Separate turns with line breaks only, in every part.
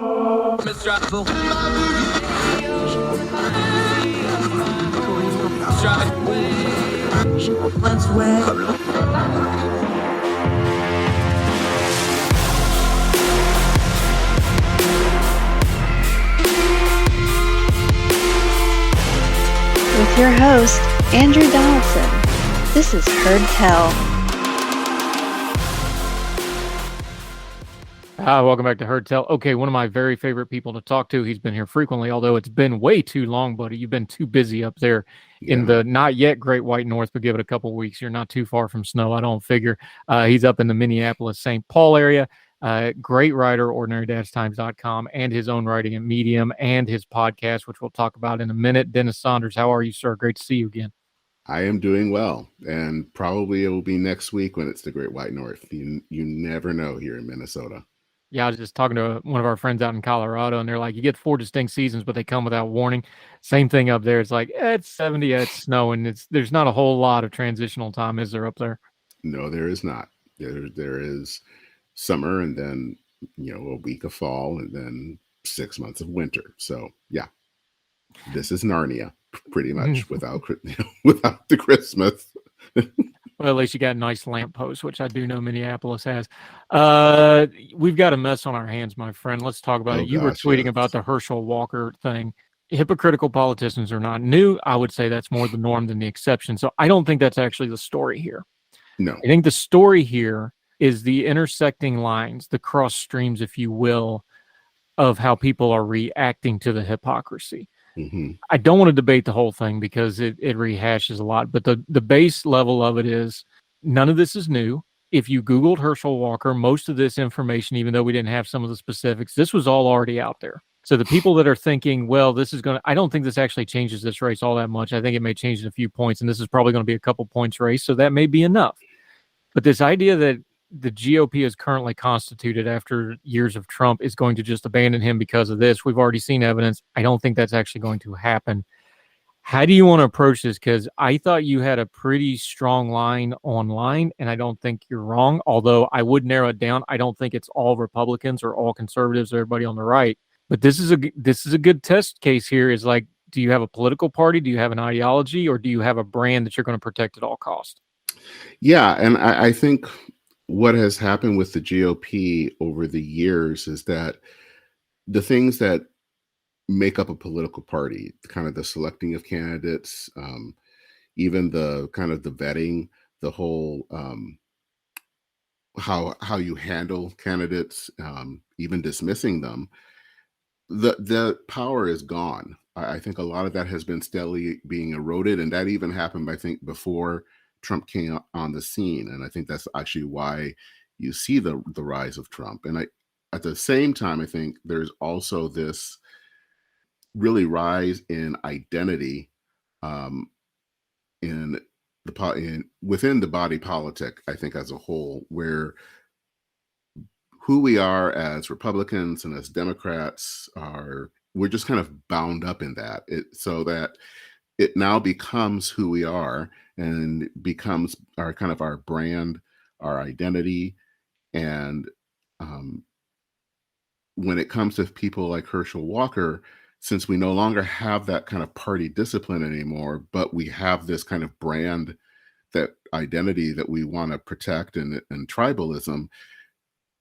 With your host, Andrew Donaldson. This is Herschel.
Welcome back to Herschel. Okay, one of my very favorite people to talk to. He's been here frequently, although it's been way too long, buddy. You've been too busy up there in the not yet Great White North, but give it a couple of weeks. You're not too far from snow, I don't figure. He's up in the Minneapolis, St. Paul area. Great writer, ordinary-times.com, and his own writing at Medium, and his podcast, which we'll talk about in a minute. Dennis Saunders, how are you, sir? Great to see you again.
I am doing well, and probably it will be next week when it's the Great White North. You never know here in Minnesota.
Yeah, I was just talking to one of our friends out in Colorado, and they're like, you get 4 distinct seasons, but they come without warning. Same thing up there. It's like, it's 70, it's snowing. There's not a whole lot of transitional time, is there, up there?
No, there is not. There is summer, and then, a week of fall, and then 6 months of winter. So, yeah, this is Narnia, pretty much, without the Christmas.
Well, at least you got nice lampposts, which I do know Minneapolis has. We've got a mess on our hands, my friend. Let's talk about it. You were tweeting about the Herschel Walker thing. Hypocritical politicians are not new. I would say that's more the norm than the exception. So I don't think that's actually the story here.
No. I
think the story here is the intersecting lines, the cross streams, if you will, of how people are reacting to the hypocrisy.
Mm-hmm.
I don't want to debate the whole thing because it rehashes a lot, but the base level of it is none of this is new. If you Googled Herschel Walker, most of this information, even though we didn't have some of the specifics, this was all already out there. So the people that are thinking, well, this is going to, I don't think this actually changes this race all that much. I think it may change it a few points, and this is probably going to be a couple points race, so that may be enough. But this idea that the GOP is currently constituted after years of Trump is going to just abandon him because of this. We've already seen evidence. I don't think that's actually going to happen. How do you want to approach this? Because I thought you had a pretty strong line online, and I don't think you're wrong, although I would narrow it down. I don't think it's all Republicans or all conservatives or everybody on the right. But this is a good test case here is like, do you have a political party? Do you have an ideology? Or do you have a brand that you're going to protect at all costs?
Yeah, and I think what has happened with the GOP over the years is that the things that make up a political party, kind of the selecting of candidates, even the kind of the vetting, the whole how you handle candidates, even dismissing them, the power is gone. I think a lot of that has been steadily being eroded, and that even happened, I think, before Trump came on the scene. And I think that's actually why you see the rise of Trump. And at the same time, I think there's also this really rise in identity within the body politic, I think, as a whole, where who we are as Republicans and as Democrats we're just kind of bound up in that, so that it now becomes who we are and becomes our kind of our brand, our identity. And when it comes to people like Herschel Walker, since we no longer have that kind of party discipline anymore, but we have this kind of brand, that identity that we want to protect, and tribalism,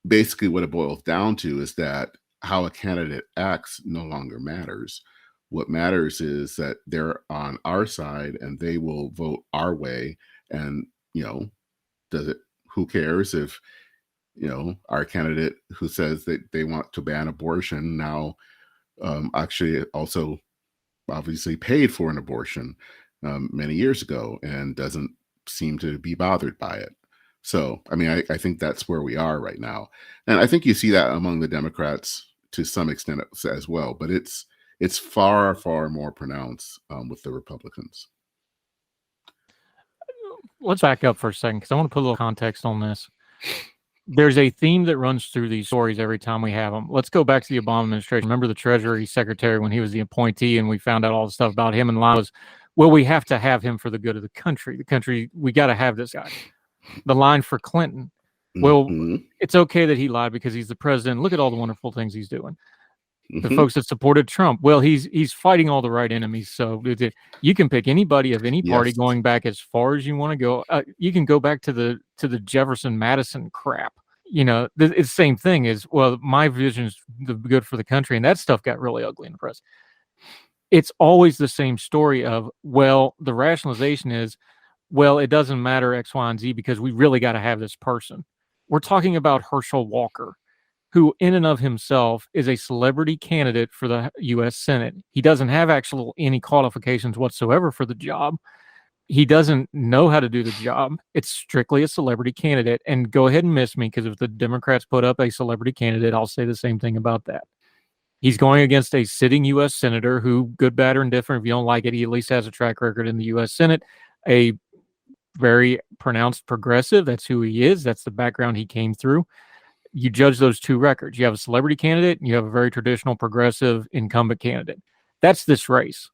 basically what it boils down to is that how a candidate acts no longer matters. What matters is that they're on our side and they will vote our way. And, who cares if, our candidate who says that they want to ban abortion now actually also obviously paid for an abortion many years ago and doesn't seem to be bothered by it. So, I mean, I think that's where we are right now. And I think you see that among the Democrats to some extent as well, but it's far, far more pronounced with the Republicans.
Let's back up for a second because I want to put a little context on this. There's a theme that runs through these stories every time we have them. Let's go back to the Obama administration. Remember the Treasury Secretary when he was the appointee and we found out all the stuff about him, and the line was, well, we have to have him for the good of the country. We got to have this guy. The line for Clinton, well, it's okay that he lied because he's the president. Look at all the wonderful things he's doing. The folks that supported Trump. Well, he's fighting all the right enemies. So you can pick anybody of any party
Yes.
going back as far as you want to go. You can go back to the Jefferson Madison crap. It's the same thing as, well, my vision's good for the country, and that stuff got really ugly in the press. It's always the same story of, well, the rationalization is, well, it doesn't matter X, Y, and Z because we really got to have this person. We're talking about Herschel Walker, who in and of himself is a celebrity candidate for the U.S. Senate. He doesn't have any qualifications whatsoever for the job. He doesn't know how to do the job. It's strictly a celebrity candidate. And go ahead and miss me, because if the Democrats put up a celebrity candidate, I'll say the same thing about that. He's going against a sitting U.S. senator who, good, bad, or indifferent, if you don't like it, he at least has a track record in the U.S. Senate, a very pronounced progressive. That's who he is. That's the background he came through. You judge those two records. You have a celebrity candidate and you have a very traditional progressive incumbent candidate. That's this race.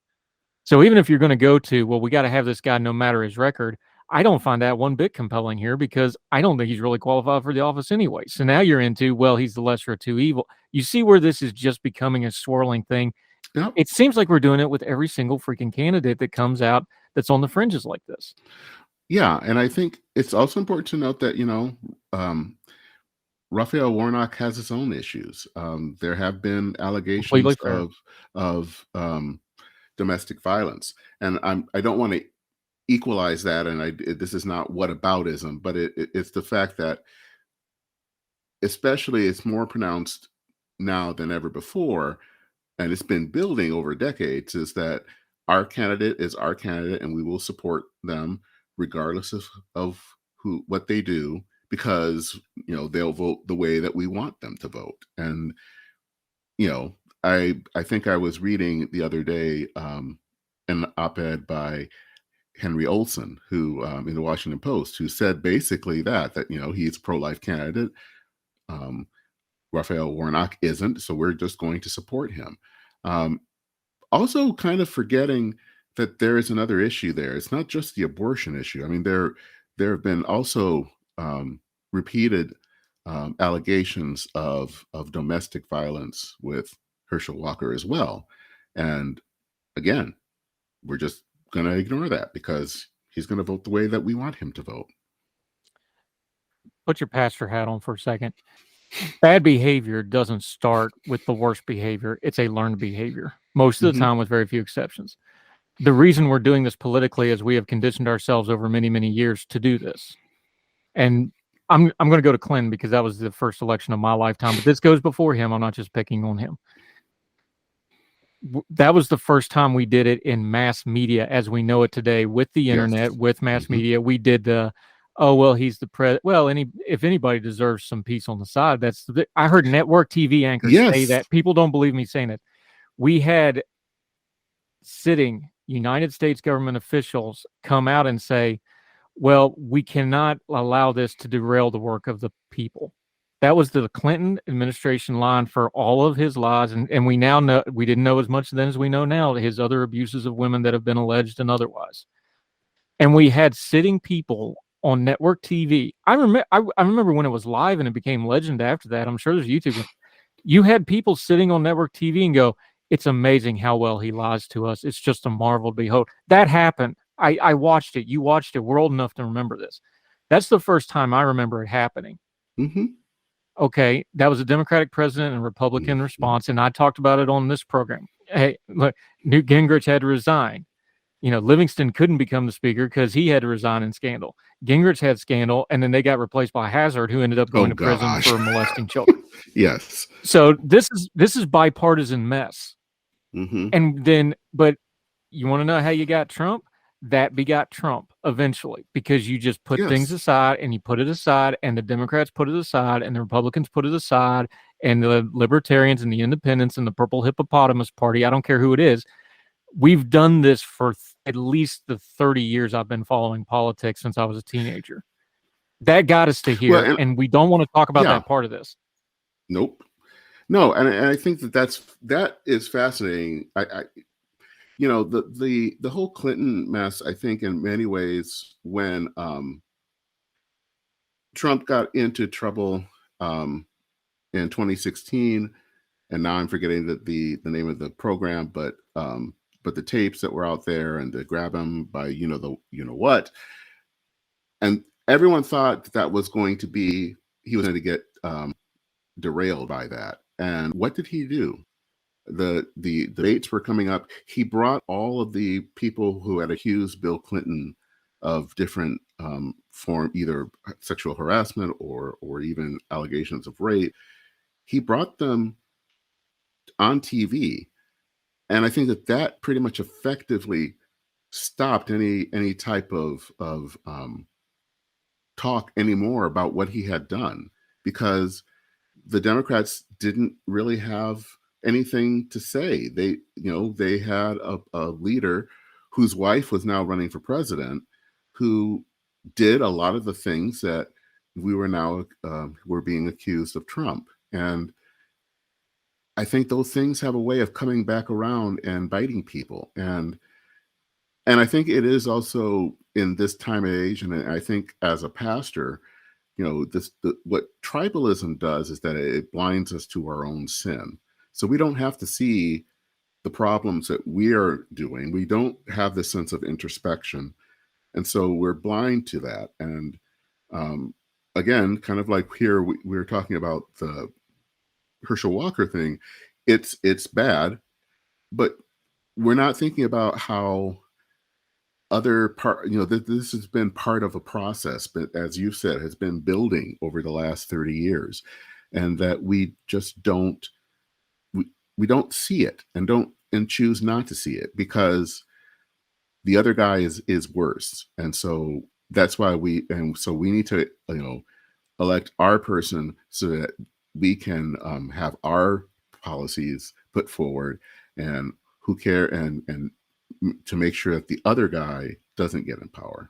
So even if you're going to go to, well, we got to have this guy no matter his record, I don't find that one bit compelling here, because I don't think he's really qualified for the office anyway. So now you're into, well, he's the lesser of two evil. You see where this is just becoming a swirling thing.
Yep.
It seems like we're doing it with every single freaking candidate that comes out that's on the fringes like this.
Yeah, and I think it's also important to note that, Raphael Warnock has his own issues. There have been allegations of domestic violence, and I don't want to equalize that. And this is not whataboutism, but it's the fact that, especially, it's more pronounced now than ever before, and it's been building over decades, is that our candidate is our candidate, and we will support them regardless of what they do, because they'll vote the way that we want them to vote. And I think I was reading the other day an op-ed by Henry Olson, who in the Washington Post, who said basically that he's a pro-life candidate. Raphael Warnock isn't, so we're just going to support him. Also, kind of forgetting that there is another issue there. It's not just the abortion issue. I mean, there have been also repeated allegations of domestic violence with Herschel Walker as well. And again, we're just going to ignore that because he's going to vote the way that we want him to vote.
Put your pastor hat on for a second. Bad behavior doesn't start with the worst behavior. It's a learned behavior, most of the time, with very few exceptions. The reason we're doing this politically is we have conditioned ourselves over many, many years to do this. And I'm going to go to Clinton because that was the first election of my lifetime, but this goes before him. I'm not just picking on him. That was the first time we did it in mass media as we know it today, with the internet, with mass media. We did the, oh, well, he's the president. Well, if anybody deserves some peace on the side, I heard network TV anchors say that. People don't believe me saying it. We had sitting United States government officials come out and say, well, we cannot allow this to derail the work of the people. That was the Clinton administration line for all of his lies. And we now know, we didn't know as much then as we know now, his other abuses of women that have been alleged and otherwise. And we had sitting people on network TV. I remember when it was live and it became legend after that. I'm sure there's YouTube. You had people sitting on network TV and go, it's amazing how well he lies to us. It's just a marvel to behold. That happened. I watched it. You watched it. We're old enough to remember this. That's the first time I remember it happening. Okay, that was a Democratic president and Republican response, and I talked about it on this program. Hey, look, Newt Gingrich had to resign. Livingston couldn't become the speaker because he had to resign in scandal. Gingrich had scandal, and then they got replaced by Hazard, who ended up going to prison for molesting children.
Yes.
So this is bipartisan mess. And then, but you want to know how you got Trump? That begot Trump eventually, because you just put things aside, and you put it aside, and the Democrats put it aside, and the Republicans put it aside, and the Libertarians and the Independents and the Purple Hippopotamus Party, I don't care who it is. We've done this for at least the 30 years I've been following politics since I was a teenager. That got us to here, and we don't want to talk about that part of this.
Nope. No, and I think that is fascinating. The whole Clinton mess, I think in many ways, when Trump got into trouble in 2016, and now I'm forgetting the name of the program, but the tapes that were out there and the grab him by what, and everyone thought that was going to be he was going to get derailed by that. And what did he do? The debates were coming up. He brought all of the people who had accused Bill Clinton of different form, either sexual harassment or even allegations of rape. He brought them on TV, and I think that pretty much effectively stopped any type of talk anymore about what he had done, because the Democrats didn't really have anything to say. They had a leader whose wife was now running for president, who did a lot of the things that we were now were being accused of Trump. And I think those things have a way of coming back around and biting people. And I think it is also in this time of age, and I think as a pastor, what tribalism does is that it blinds us to our own sin. So we don't have to see the problems that we are doing. We don't have this sense of introspection. And so we're blind to that. And again, kind of like here, we were talking about the Herschel Walker thing. It's bad, but we're not thinking about how other part, this has been part of a process, but as you said, has been building over the last 30 years, and that we just don't see it and choose not to see it because the other guy is worse. And so that's why we need to elect our person so that we can have our policies put forward and who care and to make sure that the other guy doesn't get in power.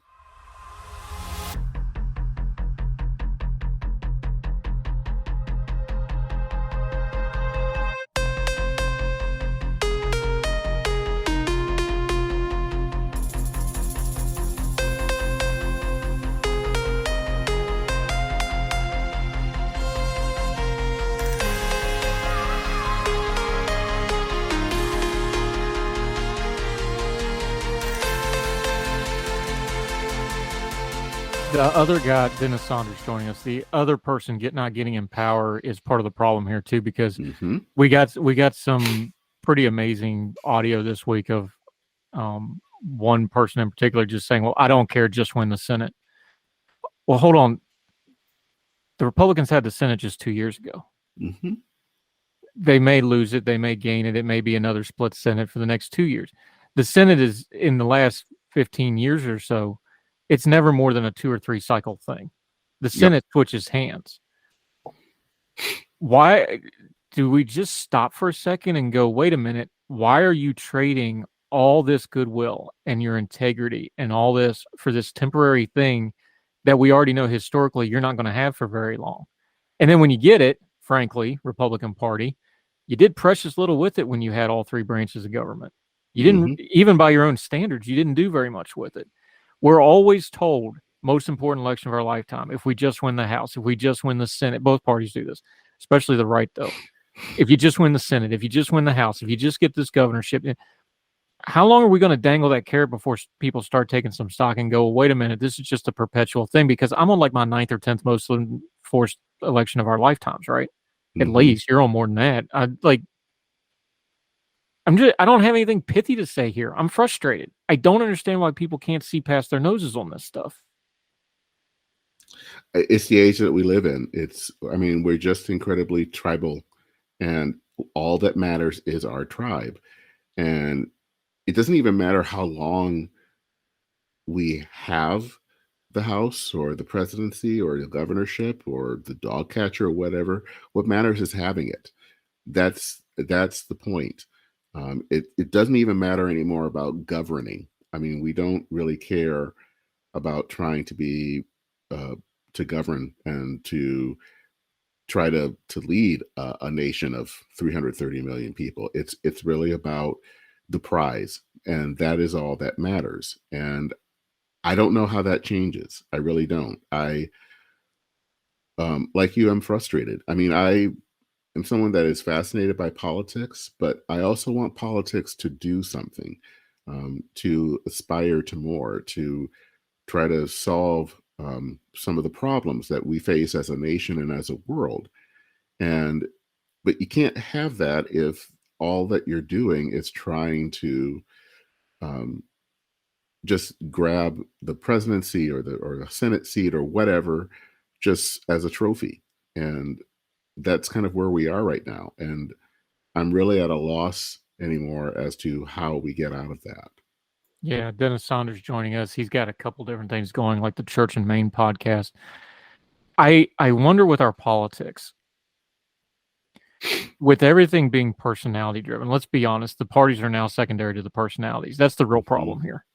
The other guy, Dennis Saunders, joining us. The other person not getting in power is part of the problem here too, because we got some pretty amazing audio this week of one person in particular just saying, "Well, I don't care, just win the Senate." Well, hold on. The Republicans had the Senate just 2 years ago.
Mm-hmm.
They may lose it, they may gain it. It may be another split Senate for the next 2 years. The Senate is in the last 15 years or so. It's never more than a 2 or 3 cycle thing. The Senate switches hands. Why do we just stop for a second and go, wait a minute, why are you trading all this goodwill and your integrity and all this for this temporary thing that we already know historically you're not going to have for very long? And then when you get it, frankly, Republican Party, you did precious little with it when you had all 3 branches of government. You didn't, even by your own standards, you didn't do very much with it. We're always told, most important election of our lifetime, if we just win the House, if we just win the Senate, both parties do this, especially the right, though. If you just win the Senate, if you just win the House, if you just get this governorship, how long are we going to dangle that carrot before people start taking some stock and go, wait a minute, this is just a perpetual thing? Because I'm on like my 9th or 10th most forced election of our lifetimes, right? At least you're on more than that. I don't have anything pithy to say here. I'm frustrated. I don't understand why people can't see past their noses on this stuff.
It's the age that we live in. We're just incredibly tribal, and all that matters is our tribe. And it doesn't even matter how long we have the House or the presidency or the governorship or the dog catcher or whatever. What matters is having it. That's the point. It doesn't even matter anymore about governing. We don't really care about trying to be to govern and to try to lead a nation of 330 million people. It's really about the prize, and that is all that matters. And I don't know how that changes. I really don't. Like you, I'm frustrated. am someone that is fascinated by politics, but I also want politics to do something, to aspire to more, to try to solve some of the problems that we face as a nation and as a world. And but you can't have that if all that you're doing is trying to um, just grab the presidency or the Senate seat or whatever, just as a trophy. And that's kind of where we are right now. And I'm really at a loss anymore as to how we get out of that.
Yeah, Dennis Saunders joining us. He's got a couple different things going, like the Church and Maine podcast. I wonder with our politics, with everything being personality driven, let's be honest, the parties are now secondary to the personalities. That's the real problem here.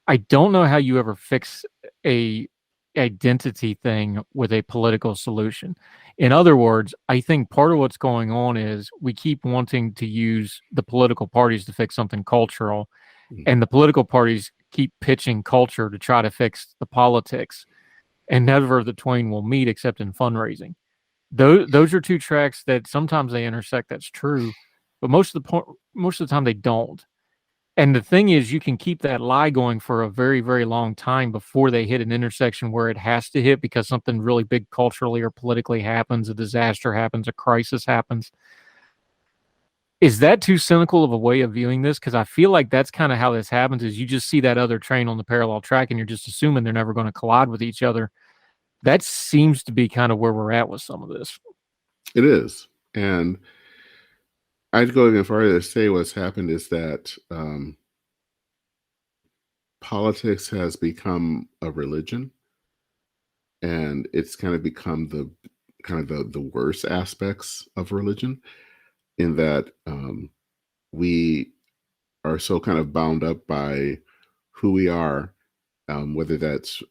I don't know how you ever fix a identity thing with a political solution. In other words, I think part of what's going on is we keep wanting to use the political parties to fix something cultural, and the political parties keep pitching culture to try to fix the politics, and never the twain will meet except in fundraising. Those are two tracks that sometimes they intersect. That's true, but most of the time they don't. And the thing is, you can keep that lie going for a very, very long time before they hit an intersection where it has to hit because something really big culturally or politically happens, a disaster happens, a crisis happens. Is that too cynical of a way of viewing this? Because I feel like that's kind of how this happens, is you just see that other train on the parallel track and you're just assuming they're never going to collide with each other. That seems to be kind of where we're at with some of this.
It is. And I'd go even farther to say what's happened is that politics has become a religion, and it's kind of become the worst aspects of religion, in that we are so kind of bound up by who we are, whether that's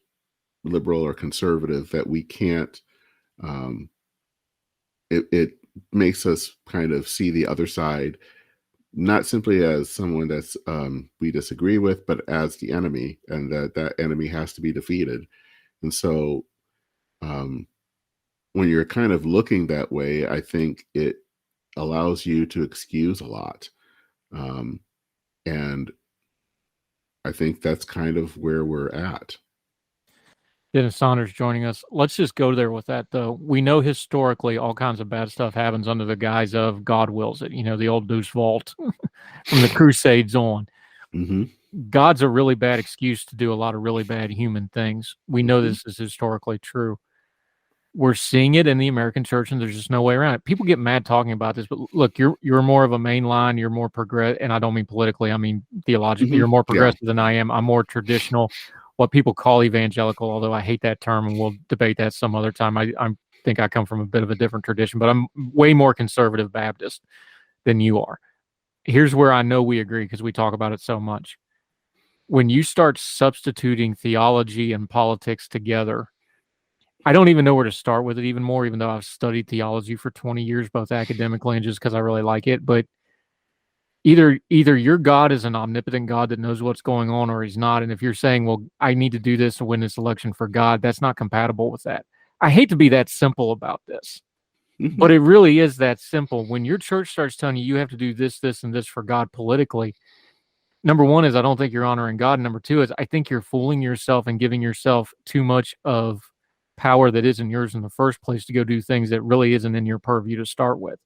liberal or conservative, that we can't. It makes us kind of see the other side not simply as someone that's we disagree with, but as the enemy, and that enemy has to be defeated. And so when you're kind of looking that way, I think it allows you to excuse a lot. And I think that's kind of where we're at.
Dennis Saunders joining us. Let's just go there with that, though. We know historically all kinds of bad stuff happens under the guise of God wills it. You know, the old Deuce Vault from the Crusades on.
Mm-hmm.
God's a really bad excuse to do a lot of really bad human things. We know this is historically true. We're seeing it in the American church, and there's just no way around it. People get mad talking about this, but look, you're more of a mainline, you're more progressive, and I don't mean politically, I mean theologically. You're more progressive than I am. I'm more traditional, what people call evangelical, although I hate that term, and we'll debate that some other time. I think I come from a bit of a different tradition, but I'm way more conservative Baptist than you are. Here's where I know we agree, because we talk about it so much. When you start substituting theology and politics together, I don't even know where to start with it even more, even though I've studied theology for 20 years, both academically and just because I really like it. But either your God is an omnipotent God that knows what's going on, or he's not. And if you're saying, well, I need to do this to win this election for God, that's not compatible with that. I hate to be that simple about this, but it really is that simple. When your church starts telling you have to do this, this, and this for God politically, number one is I don't think you're honoring God. Number two is I think you're fooling yourself and giving yourself too much of power that isn't yours in the first place to go do things that really isn't in your purview to start with.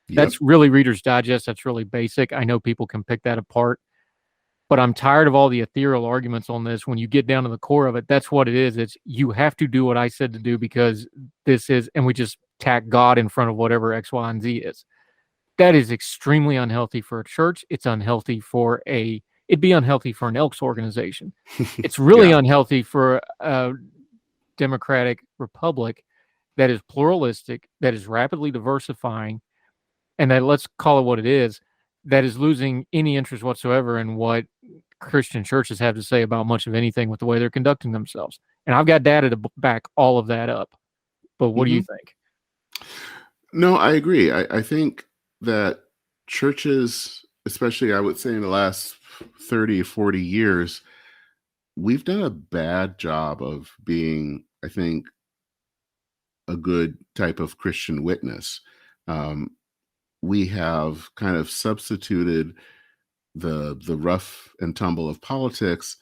That's really Reader's Digest. That's really basic. I know people can pick that apart, but I'm tired of all the ethereal arguments on this. When you get down to the core of it, that's what it is. It's you have to do what I said to do because this is, and we just tack God in front of whatever X, Y, and Z is. That is extremely unhealthy for a church. It's unhealthy for it'd be unhealthy for an Elks organization. It's really unhealthy for a democratic republic that is pluralistic, that is rapidly diversifying, and that, let's call it what it is, that is losing any interest whatsoever in what Christian churches have to say about much of anything with the way they're conducting themselves. And I've got data to back all of that up. But what do you think?
No, I agree. I think that churches, especially I would say in the last 30, 40 years, we've done a bad job of being, I think, a good type of Christian witness. We have kind of substituted the rough and tumble of politics,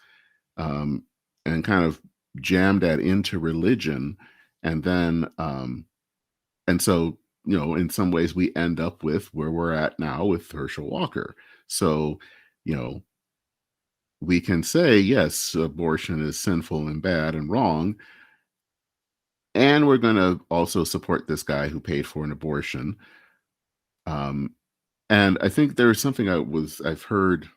and kind of jammed that into religion, and then and so, in some ways we end up with where we're at now with Herschel Walker. So, you know, we can say, yes, abortion is sinful and bad and wrong, and we're going to also support this guy who paid for an abortion. And I think there's something I've heard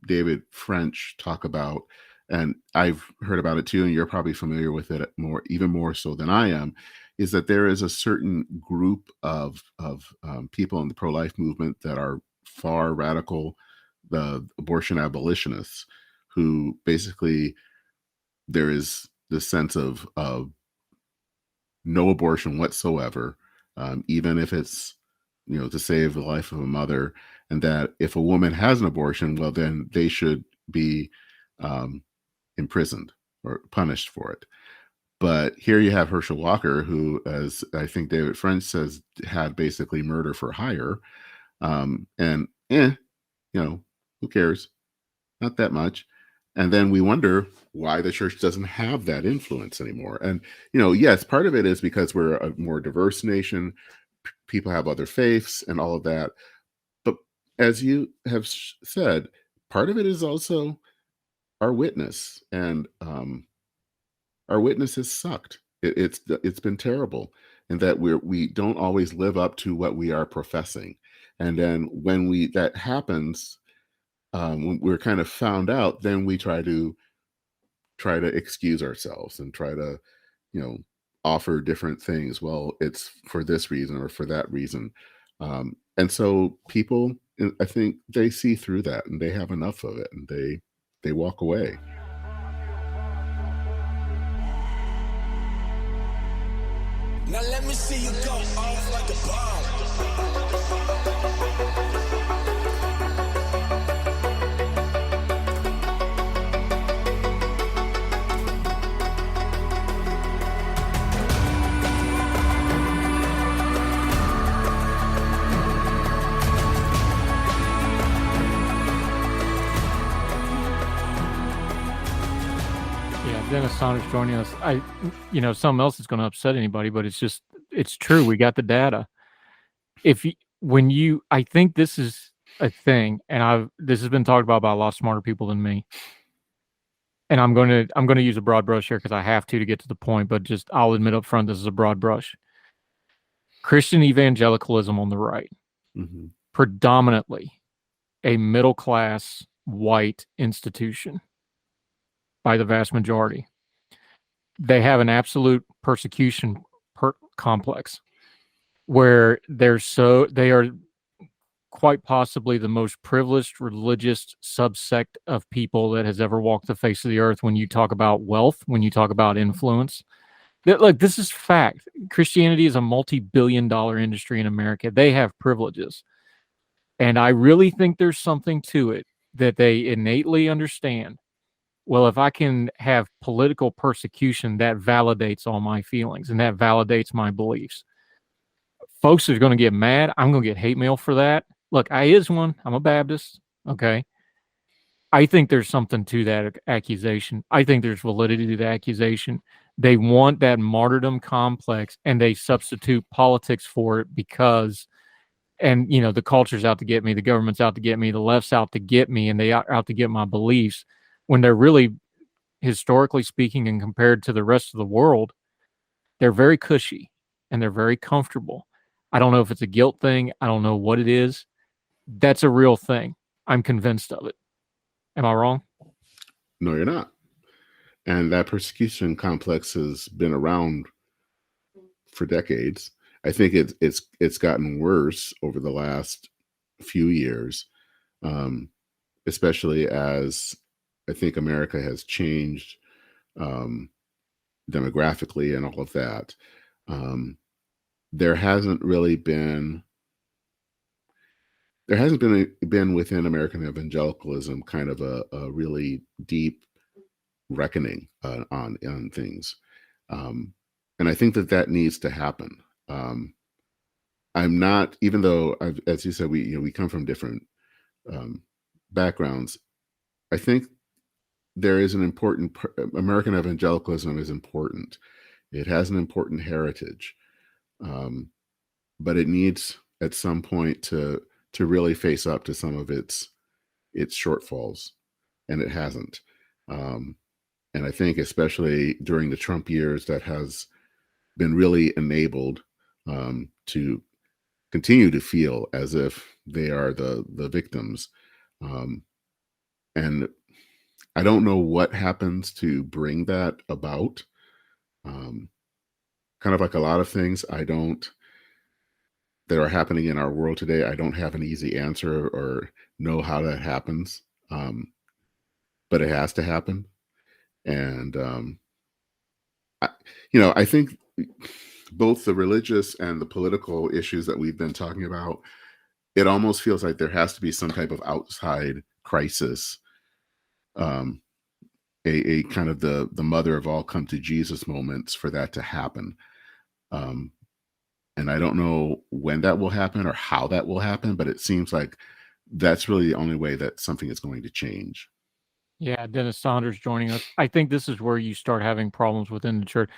David French talk about, and I've heard about it too, and you're probably familiar with it even more so than I am, is that there is a certain group of people in the pro-life movement that are far radical, the abortion abolitionists, who basically there is this sense of no abortion whatsoever, even if it's to save the life of a mother, and that if a woman has an abortion, well, then they should be imprisoned or punished for it. But here you have Herschel Walker, who, as I think David French says, had basically murder for hire. And who cares? Not that much. And then we wonder why the church doesn't have that influence anymore. And, yes, part of it is because we're a more diverse nation. People have other faiths and all of that. But as you have said, part of it is also our witness. And our witness has sucked. It's been terrible, and that we don't always live up to what we are professing. And then when that happens, when we're kind of found out, then we try to excuse ourselves and try to, offer different things. Well, it's for this reason or for that reason. And so people, I think, they see through that, and they have enough of it, and they walk away.
Now let me see you go off like a bomb.
Dennis Saunders joining us. Something else is going to upset anybody, but it's true. We got the data. I think this is a thing, and this has been talked about by a lot smarter people than me. And I'm going to use a broad brush here because I have to get to the point, but I'll admit up front, this is a broad brush. Christian evangelicalism on the right, predominantly a middle-class white institution. By the vast majority, they have an absolute persecution complex where they are quite possibly the most privileged religious subsect of people that has ever walked the face of the earth. When you talk about wealth, when you talk about influence, this is fact. Christianity is a multi-billion-dollar industry in America. They have privileges, and I really think there's something to it that they innately understand. Well, if I can have political persecution, that validates all my feelings and that validates my beliefs. Folks are going to get mad. I'm going to get hate mail for that. Look, I is one. I'm a Baptist. Okay. I think there's something to that accusation. I think there's validity to the accusation. They want that martyrdom complex, and they substitute politics for it because, the culture's out to get me, the government's out to get me, the left's out to get me, and they are out to get my beliefs. When they're really, historically speaking, and compared to the rest of the world, they're very cushy and they're very comfortable. I don't know if it's a guilt thing. I don't know what it is. That's a real thing. I'm convinced of it. Am I wrong?
No, you're not. And that persecution complex has been around for decades. I think it's gotten worse over the last few years, especially as I think America has changed demographically and all of that. There hasn't been within American evangelicalism kind of a really deep reckoning on things. And I think that needs to happen. I'm not, even though, as you said, we come from different backgrounds. I think there is an important American evangelicalism is important. It has an important heritage, but it needs at some point to really face up to some of its shortfalls, and it hasn't. And I think especially during the Trump years, that has been really enabled to continue to feel as if they are the victims. And I don't know what happens to bring that about. Kind of like a lot of things that are happening in our world today, I don't have an easy answer or know how that happens. But it has to happen. And, I think both the religious and the political issues that we've been talking about, it almost feels like there has to be some type of outside crisis, a kind of the mother of all come to Jesus moments for that to happen. And I don't know when that will happen or how that will happen, but it seems like that's really the only way that something is going to change.
Yeah, Dennis Saunders joining us. I think this is where you start having problems within the church.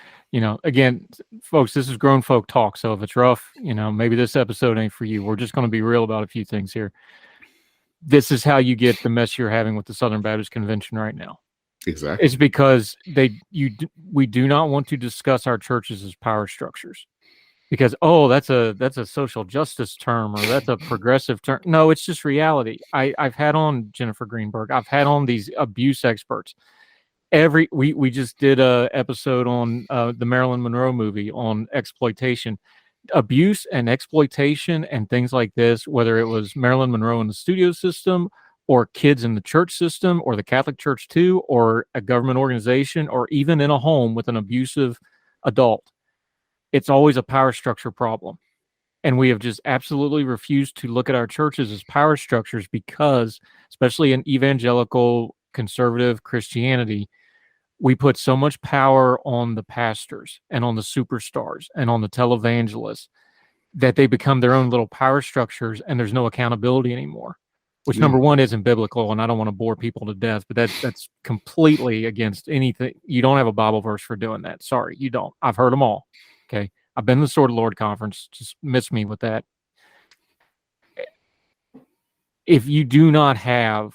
Again, folks, this is grown folk talk. So if it's rough, maybe this episode ain't for you. We're just going to be real about a few things here. This is how you get the mess you're having with the Southern Baptist Convention right now.
Exactly.
It's because we do not want to discuss our churches as power structures. Because that's a social justice term, or that's a progressive term. No, it's just reality. I've had on Jennifer Greenberg. I've had on these abuse experts. We just did a episode on the Marilyn Monroe movie on exploitation, abuse and exploitation, and things like this. Whether it was Marilyn Monroe in the studio system, or kids in the church system, or the Catholic Church too, or a government organization, or even in a home with an abusive adult. It's always a power structure problem. And we have just absolutely refused to look at our churches as power structures because, especially in evangelical conservative Christianity, we put so much power on the pastors and on the superstars and on the televangelists that they become their own little power structures, and there's no accountability anymore, which number one isn't biblical, and I don't want to bore people to death, but that's completely against anything. You don't have a Bible verse for doing that. Sorry, you don't. I've heard them all. Okay. I've been to the Sword of the Lord conference. Just miss me with that. If you do not have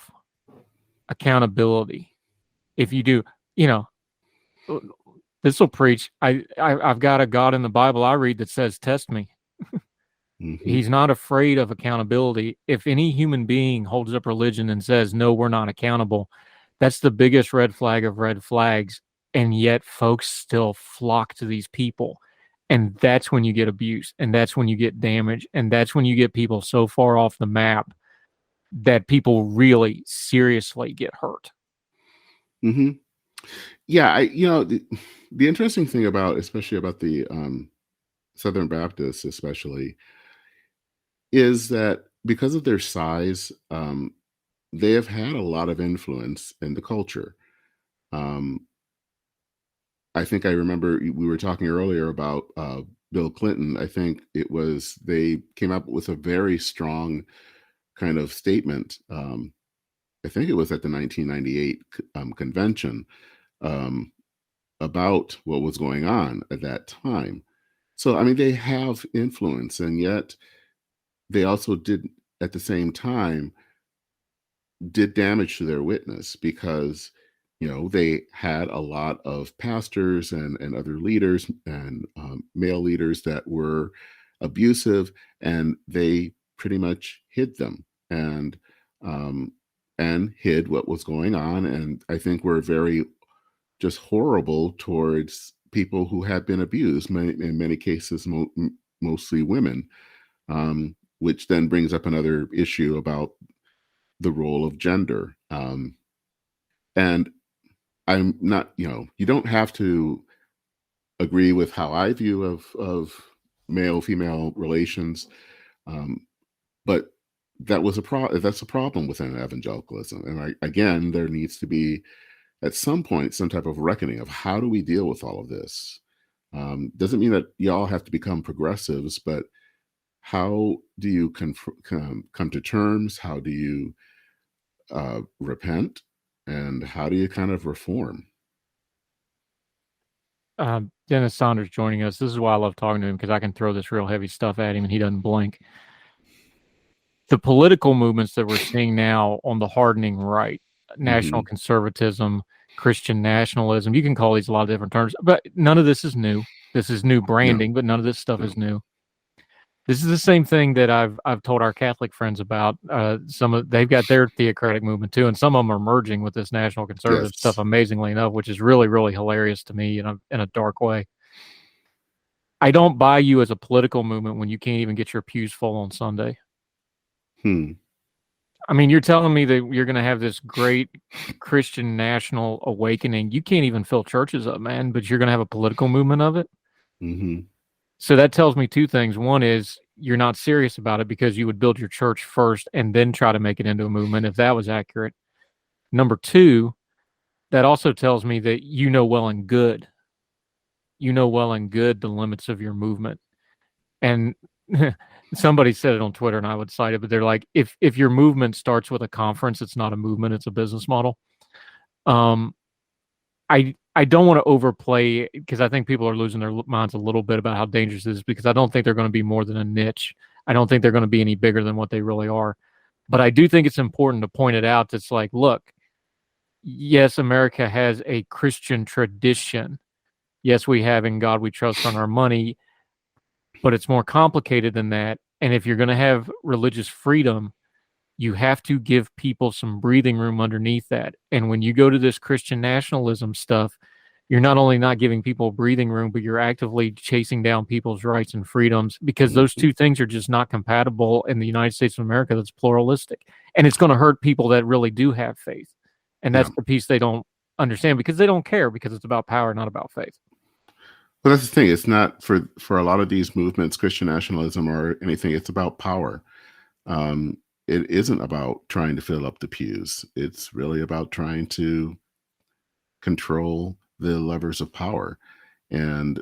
accountability, if you do, this will preach. I've got a God in the Bible I read that says, test me. Mm-hmm. He's not afraid of accountability. If any human being holds up religion and says, no, we're not accountable, that's the biggest red flag of red flags. And yet folks still flock to these people. And that's when you get abuse, and that's when you get damage, and that's when you get people so far off the map that people really seriously get hurt.
Mm-hmm. Yeah, the interesting thing especially about the Southern Baptists, especially, is that because of their size, they have had a lot of influence in the culture. I think I remember we were talking earlier about Bill Clinton. I think they came up with a very strong kind of statement. I think it was at the 1998 convention about what was going on at that time. So, I mean, they have influence, and yet they also did, at the same time, did damage to their witness because they had a lot of pastors and other leaders and male leaders that were abusive, and they pretty much hid them and hid what was going on. And I think were very just horrible towards people who had been abused, in many cases, mostly women, which then brings up another issue about the role of gender. And I'm not, you don't have to agree with how I view of male-female relations, but that's a problem within evangelicalism. And again, there needs to be, at some point, some type of reckoning of how do we deal with all of this? Doesn't mean that y'all have to become progressives, but how do you come to terms? How do you repent? And how do you kind of reform?
Dennis Saunders joining us. This is why I love talking to him, because I can throw this real heavy stuff at him and he doesn't blink. The political movements that we're seeing now on the hardening right, national conservatism, Christian nationalism, you can call these a lot of different terms, but none of this is new. This is new branding, but none of this stuff is new. This is the same thing that I've told our Catholic friends about. They've got their theocratic movement too, and some of them are merging with this national conservative stuff, amazingly enough, which is really, really hilarious to me in a dark way. I don't buy you as a political movement when you can't even get your pews full on Sunday. I mean, you're telling me that you're going to have this great Christian national awakening. You can't even fill churches up, man, but you're going to have a political movement of it. So that tells me two things. One is you're not serious about it, because you would build your church first and then try to make it into a movement, if that was accurate. Number two, that also tells me that you know well and good the limits of your movement. And somebody said it on Twitter, and I would cite it, but they're like, if your movement starts with a conference, it's not a movement, it's a business model. I don't want to overplay, because I think people are losing their minds a little bit about how dangerous this is, because I don't think they're going to be more than a niche. I don't think they're going to be any bigger than what they really are. But I do think it's important to point it out. It's like, look, yes, America has a Christian tradition. Yes, we have In God We Trust on our money, but it's more complicated than that. And if you're going to have religious freedom, you have to give people some breathing room underneath that. And when you go to this Christian nationalism stuff, you're not only not giving people breathing room, but you're actively chasing down people's rights and freedoms, because those two things are just not compatible in the United States of America that's pluralistic. And it's going to hurt people that really do have faith. And that's the piece they don't understand, because they don't care, because it's about power, not about faith.
Well, that's the thing. It's not for a lot of these movements, Christian nationalism or anything, it's about power. It isn't about trying to fill up the pews. It's really about trying to control the levers of power. And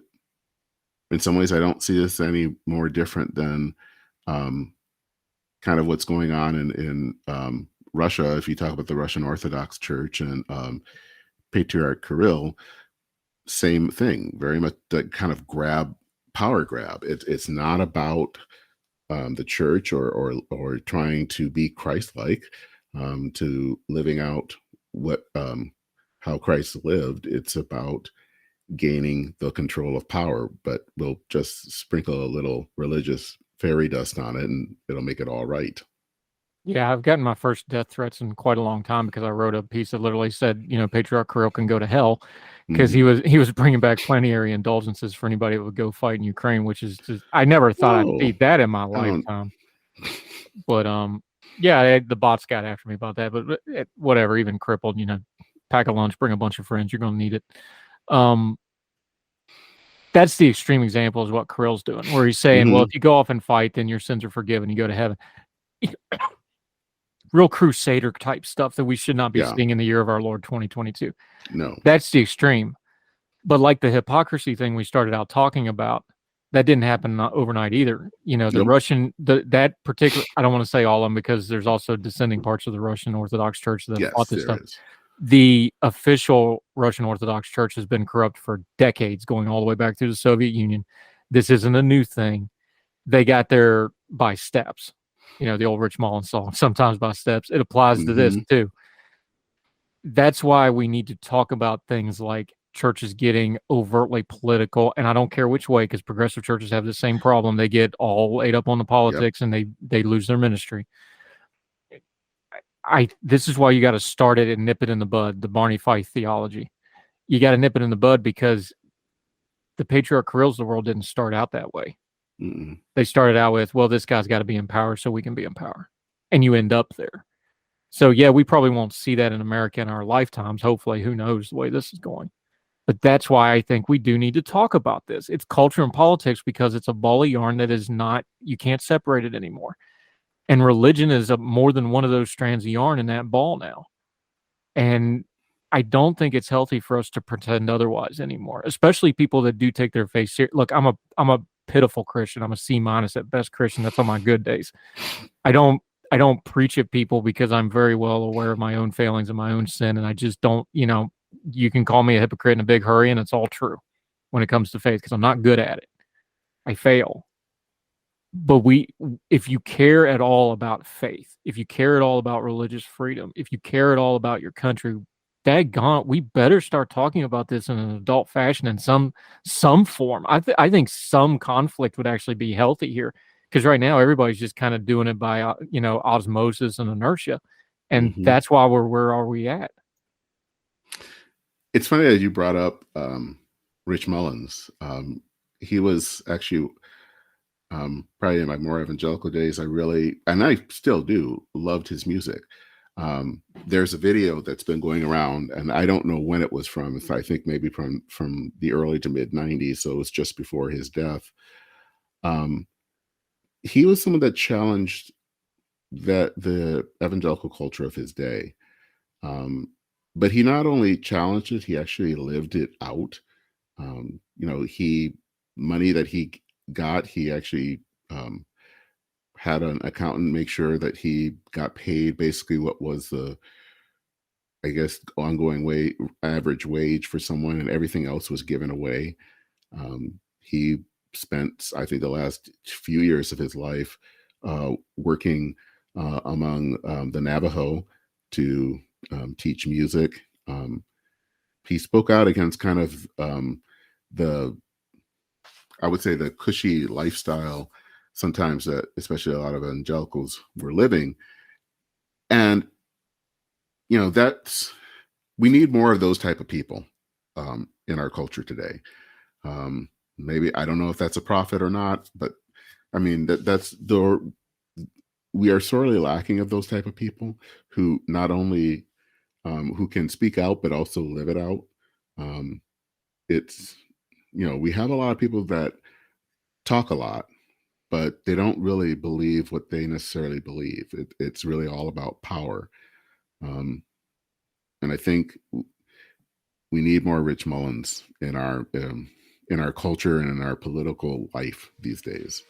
in some ways, I don't see this any more different than kind of what's going on in Russia. If you talk about the Russian Orthodox Church and Patriarch Kirill, same thing, very much that kind of power grab. It's not about the church or trying to be Christ-like, to living out how Christ lived. It's about gaining the control of power, but we'll just sprinkle a little religious fairy dust on it and it'll make it all right.
Yeah, I've gotten my first death threats in quite a long time, because I wrote a piece that literally said, Patriarch Kirill can go to hell, because he was bringing back plenary indulgences for anybody that would go fight in Ukraine, which is just, I never thought I'd see that in my lifetime. But the bots got after me about that, but whatever, even crippled, pack a lunch, bring a bunch of friends, you're going to need it. That's the extreme example is what Kirill's doing, where he's saying, well, if you go off and fight, then your sins are forgiven, you go to heaven. Real crusader type stuff that we should not be seeing in the year of our Lord 2022.
No,
that's the extreme. But like the hypocrisy thing we started out talking about, that didn't happen overnight either. The Russian, that particular, I don't want to say all of them, because there's also descending parts of the Russian Orthodox Church that fought this stuff. The official Russian Orthodox Church has been corrupt for decades, going all the way back through the Soviet Union. This isn't a new thing. They got there by steps. The old Rich Mullins song, sometimes by steps. It applies to this too. That's why we need to talk about things like churches getting overtly political, and I don't care which way, because progressive churches have the same problem. They get all ate up on the politics, and they lose their ministry. This is why you got to start it and nip it in the bud, the Barney Fife theology. You got to nip it in the bud, because the Patriarch Kirills of the world didn't start out that way. They started out with, well, this guy's got to be in power so we can be in power. And you end up there. So, we probably won't see that in America in our lifetimes. Hopefully, who knows the way this is going. But that's why I think we do need to talk about this. It's culture and politics, because it's a ball of yarn that is not, you can't separate it anymore. And religion is more than one of those strands of yarn in that ball now. And I don't think it's healthy for us to pretend otherwise anymore, especially people that do take their faith serious. Look, I'm a pitiful Christian. I'm a C- at best Christian. That's on my good days. I don't preach at people because I'm very well aware of my own failings and my own sin, and I just don't, you can call me a hypocrite in a big hurry, and it's all true when it comes to faith because I'm not good at it. I fail. But if you care at all about faith, if you care at all about religious freedom, if you care at all about your country, daggone, we better start talking about this in an adult fashion in some form. I think some conflict would actually be healthy here, because right now everybody's just kind of doing it by osmosis and inertia, and that's why where are we at?
It's funny that you brought up Rich Mullins. He was actually probably in my more evangelical days. I really, and I still do, loved his music. There's a video that's been going around, and I don't know when it was from. I think maybe from the early to mid 90s, so it was just before his death. He was someone that challenged the evangelical culture of his day. But he not only challenged it, he actually lived it out. Money that he got, he actually had an accountant make sure that he got paid basically what was the, I guess, ongoing average wage for someone, and everything else was given away. He spent, I think, the last few years of his life working among the Navajo to teach music. He spoke out against kind of I would say the cushy lifestyle sometimes that especially a lot of evangelicals were living. And, we need more of those type of people in our culture today. Maybe, I don't know if that's a prophet or not, but I mean, we are sorely lacking of those type of people who not only who can speak out, but also live it out. We have a lot of people that talk a lot, but they don't really believe what they necessarily believe. It's really all about power. And I think we need more Rich Mullins in our culture and in our political life these days.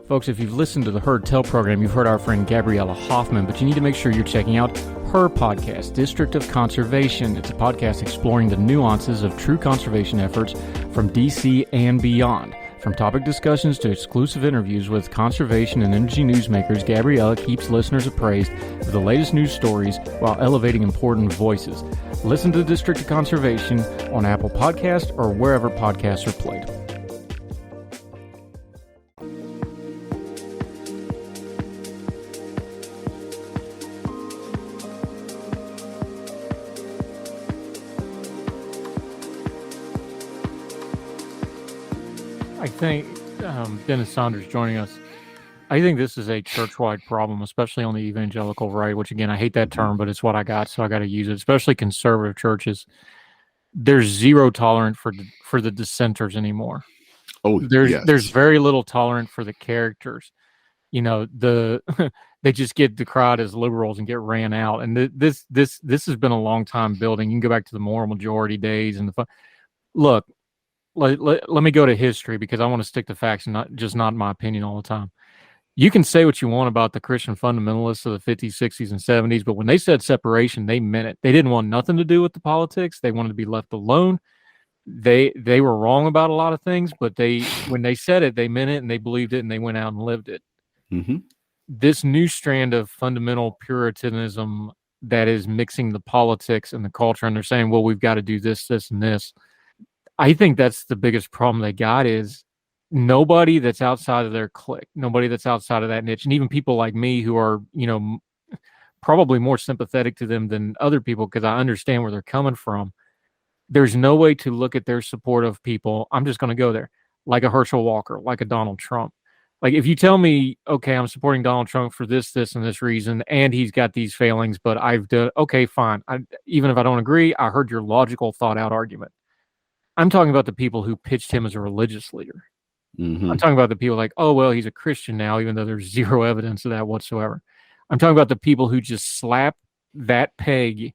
Folks, if you've listened to the Heard Tell program, you've heard our friend Gabriella Hoffman, but you need to make sure you're checking out her podcast, District of Conservation. It's a podcast exploring the nuances of true conservation efforts from DC and beyond. From topic discussions to exclusive interviews with conservation and energy newsmakers, Gabriella keeps listeners appraised of the latest news stories while elevating important voices. Listen to the District of Conservation on Apple Podcasts or wherever podcasts are played. I think Dennis Saunders joining us. I think this is a church-wide problem, especially on the evangelical right, which, again, I hate that term, but it's what I got, so I got to use it, especially conservative churches. There's zero tolerance for the dissenters anymore.
Oh,
there's very little tolerance for the characters. They just get decried as liberals and get ran out. And this has been a long time building. You can go back to the moral majority days and look. Let me go to history because I want to stick to facts and not my opinion all the time. You can say what you want about the Christian fundamentalists of the 50s, 60s, and 70s, but when they said separation, they meant it. They didn't want nothing to do with the politics. They wanted to be left alone. They were wrong about a lot of things, but when they said it, they meant it, and they believed it, and they went out and lived it.
Mm-hmm.
This new strand of fundamental Puritanism that is mixing the politics and the culture, and they're saying, well, we've got to do this, this, and this. I think that's the biggest problem they got is nobody that's outside of their clique, nobody that's outside of that niche, and even people like me who are, probably more sympathetic to them than other people because I understand where they're coming from. There's no way to look at their support of people. I'm just going to go there, like a Herschel Walker, like a Donald Trump, Like, if you tell me, okay, I'm supporting Donald Trump for this, and this reason, and he's got these failings, but I've done, okay, fine. Even if I don't agree, I heard your logical, thought out argument. I'm talking about the people who pitched him as a religious leader. I'm talking about the people like, oh, well, he's a Christian now, even though there's zero evidence of that whatsoever. I'm talking about the people who just slap that peg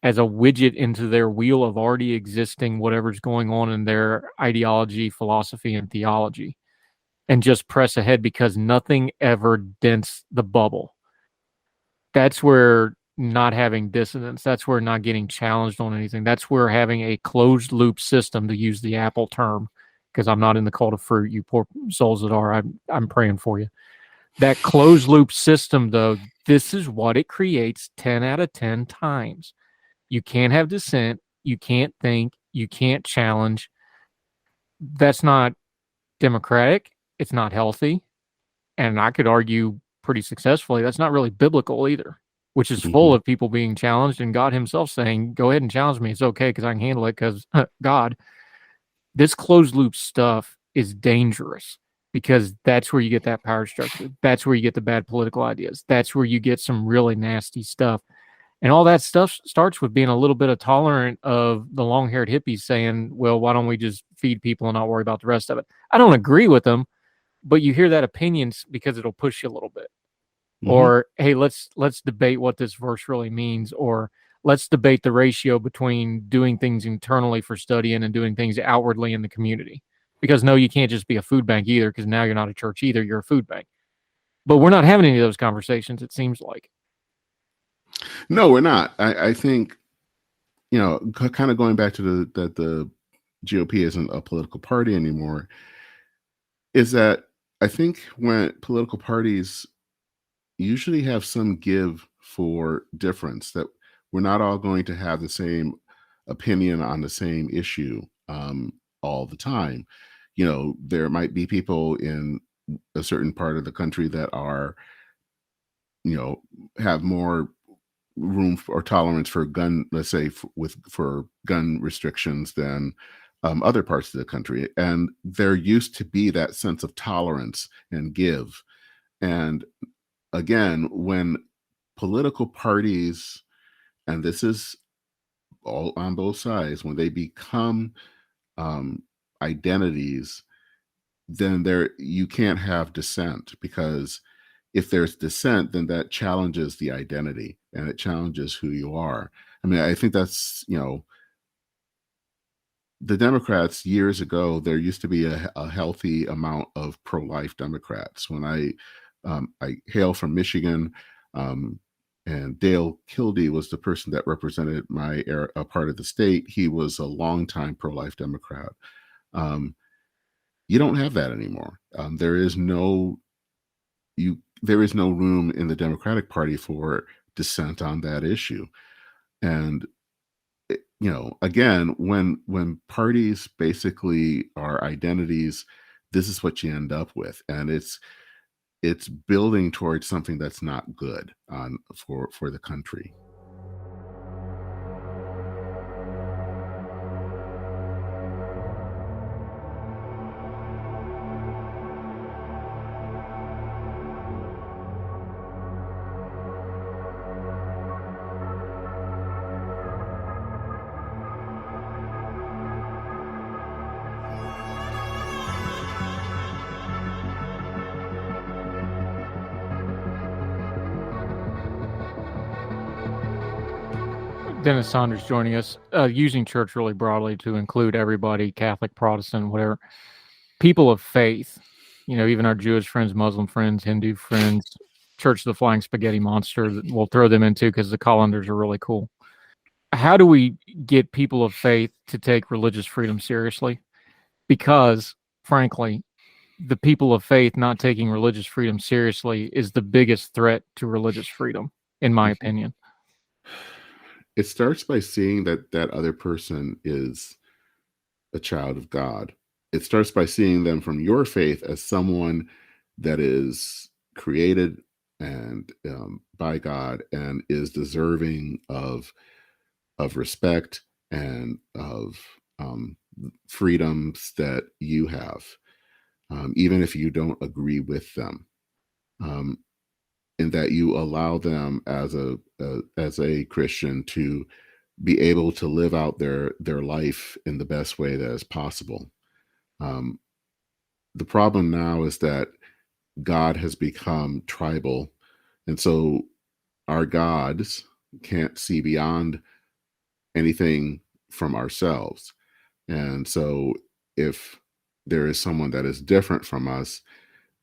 as a widget into their wheel of already existing whatever's going on in their ideology, philosophy, and theology, and just press ahead because nothing ever dents the bubble. That's where not having dissonance, that's where not getting challenged on anything, that's where having a closed loop system, to use the Apple term, because I'm not in the cult of fruit, you poor souls that are, I'm praying for you. That closed loop system, though, this is what it creates 10 out of 10 times. You can't have dissent, you can't think, you can't challenge. That's not democratic. It's not healthy. And I could argue pretty successfully that's not really biblical either, which is full of people being challenged and God himself saying, go ahead and challenge me. It's okay because I can handle it because God. This closed loop stuff is dangerous because that's where you get that power structure. That's where you get the bad political ideas. That's where you get some really nasty stuff. And all that stuff starts with being a little bit of tolerant of the long-haired hippies saying, well, why don't we just feed people and not worry about the rest of it? I don't agree with them, but you hear that opinion because it'll push you a little bit. Or, hey, let's debate what this verse really means, or let's debate the ratio between doing things internally for studying and doing things outwardly in the community. Because no, you can't just be a food bank either, because now you're not a church either, you're a food bank. But we're not having any of those conversations, it seems like.
No, we're not. I think, kind of going back to that the GOP isn't a political party anymore, is that I think when political parties usually have some give for difference, that we're not all going to have the same opinion on the same issue all the time. There might be people in a certain part of the country that are, have more room or tolerance for gun, let's say for gun restrictions than other parts of the country. And there used to be that sense of tolerance and give. And again, when political parties, and this is all on both sides, when they become identities, then you can't have dissent, because if there's dissent, then that challenges the identity and it challenges who you are. I mean, I think that's, the Democrats years ago, there used to be a healthy amount of pro-life Democrats. When I hail from Michigan, and Dale Kildee was the person that represented my part of the state. He was a longtime pro-life Democrat. You don't have that anymore. There is no room in the Democratic Party for dissent on that issue. And again, when parties basically are identities, this is what you end up with, and it's building towards something that's not good for the country.
Dennis Saunders joining us, using church really broadly to include everybody, Catholic, Protestant, whatever. People of faith, even our Jewish friends, Muslim friends, Hindu friends, Church of the Flying Spaghetti Monster, we'll throw them in too because the colanders are really cool. How do we get people of faith to take religious freedom seriously? Because, frankly, the people of faith not taking religious freedom seriously is the biggest threat to religious freedom, in my opinion.
It starts by seeing that other person is a child of God. It starts by seeing them from your faith as someone that is created and by God and is deserving of respect and of freedoms that you have. even if you don't agree with them, and that you allow them as a Christian to be able to live out their life in the best way that is possible. The problem now is that God has become tribal, and so our gods can't see beyond anything from ourselves. And so if there is someone that is different from us,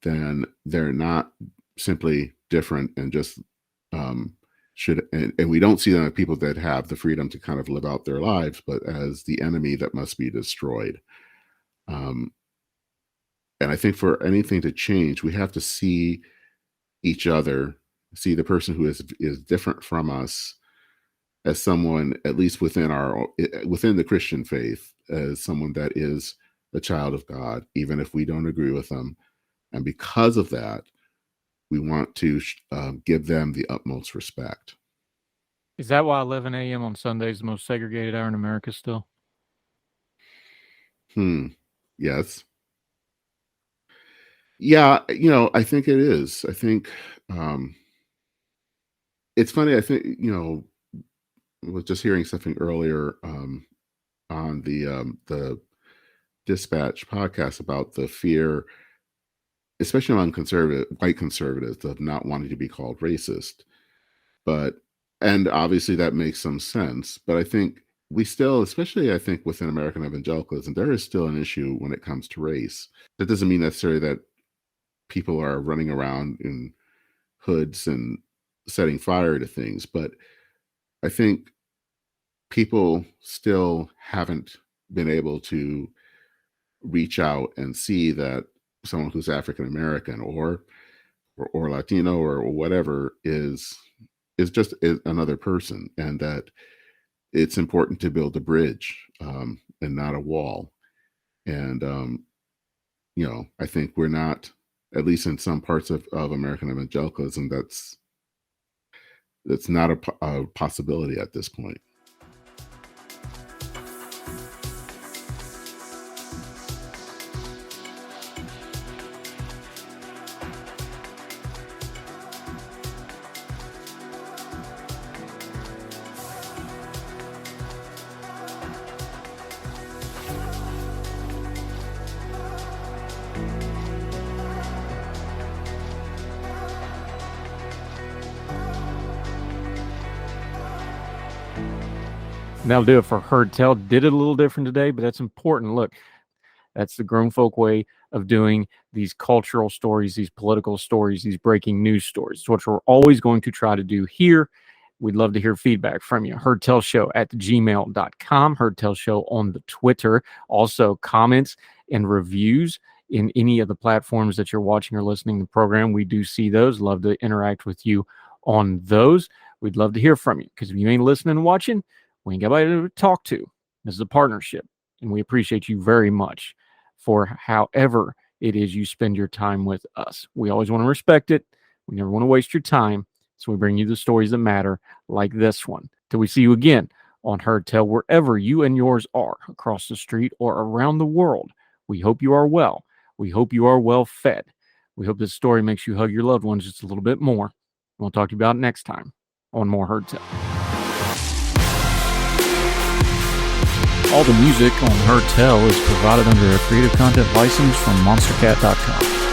then they're not simply different and just and we don't see them as people that have the freedom to kind of live out their lives, but as the enemy that must be destroyed. And I think for anything to change, we have to see each other, see the person who is different from us as someone, at least within the Christian faith, as someone that is a child of God, even if we don't agree with them. And because of that, we want to give them the utmost respect.
Is that why 11 a.m. on Sunday is the most segregated hour in America still?
Yes. Yeah, I think it is. I think it's funny. I think, I was just hearing something earlier on the Dispatch podcast about the fear, especially among white conservatives, of not wanting to be called racist. And obviously that makes some sense. But I think we still, especially I think within American evangelicalism, there is still an issue when it comes to race. That doesn't mean necessarily that people are running around in hoods and setting fire to things, but I think people still haven't been able to reach out and see that someone who's African American or Latino or whatever is just another person, and that it's important to build a bridge and not a wall. And I think we're not, at least in some parts of American evangelicalism, that's not a possibility at this point.
And that'll do it for Heard Tell. Did it a little different today, but that's important. Look, that's the grown folk way of doing these cultural stories, these political stories, these breaking news stories. It's what we're always going to try to do here. We'd love to hear feedback from you. HeardTellShow@gmail.com. HeardTellShow on the Twitter. Also, comments and reviews in any of the platforms that you're watching or listening to the program. We do see those. Love to interact with you on those. We'd love to hear from you, because if you ain't listening and watching, we ain't got anybody to talk to. This is a partnership, and we appreciate you very much for however it is you spend your time with us. We always want to respect it. We never want to waste your time, so we bring you the stories that matter, like this one. Till we see you again on Heard Tell, wherever you and yours are, across the street or around the world. We hope you are well. We hope you are well fed. We hope this story makes you hug your loved ones just a little bit more. We'll talk to you about it next time on more Heard Tell. All the music on Heard Tell is provided under a Creative Content license from monstercat.com.